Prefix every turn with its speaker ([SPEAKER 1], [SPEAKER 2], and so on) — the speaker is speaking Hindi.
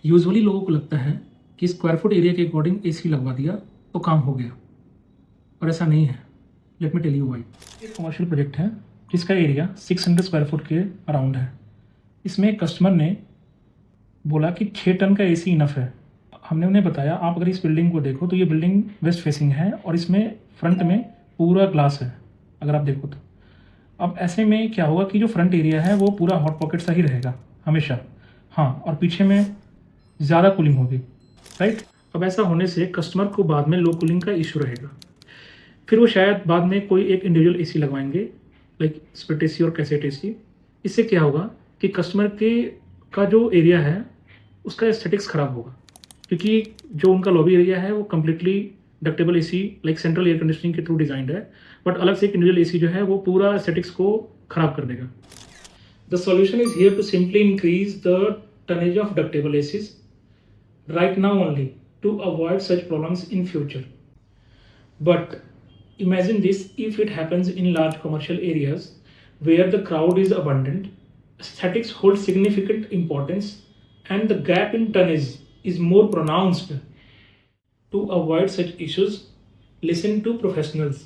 [SPEAKER 1] यूजुअली लोगों को लगता है कि स्क्वायर फुट एरिया के अकॉर्डिंग एसी लगवा दिया तो काम हो गया, और ऐसा नहीं है। Let me tell you why. एक कमर्शियल प्रोजेक्ट है जिसका एरिया 600 स्क्वायर फुट के अराउंड है। इसमें कस्टमर ने बोला कि 6 टन का एसी इनफ है। हमने उन्हें बताया, आप अगर इस बिल्डिंग को देखो तो ये बिल्डिंग वेस्ट फेसिंग है और इसमें फ्रंट में पूरा ग्लास है, अगर आप देखो तो। अब ऐसे में क्या होगा कि जो फ्रंट एरिया है वो पूरा हॉट पॉकेट सा ही रहेगा हमेशा। हाँ, और पीछे में ज़्यादा कूलिंग होगी, राइट। अब ऐसा होने से कस्टमर को बाद में लो कूलिंग का इशू रहेगा। फिर वो शायद बाद में कोई एक इंडिविजुअल एसी लगवाएंगे, लाइक स्प्लिट एसी और कैसेट एसी। इससे क्या होगा कि कस्टमर का जो एरिया है उसका एस्थेटिक्स ख़राब होगा, क्योंकि जो उनका लॉबी एरिया है वो completely ductable AC like central air conditioning के थ्रू डिजाइंड है, बट अलग से एक इंडिविजुअल एसी जो है वो पूरा एस्थेटिक्स को खराब कर देगा। The solution is here to simply increase the tonnage of ductable ACs right now only to avoid such problems in future. But imagine this, if it happens in large commercial areas where the crowd is abundant, aesthetics hold significant importance and the gap in tonnage is more pronounced. To avoid such issues, listen to professionals.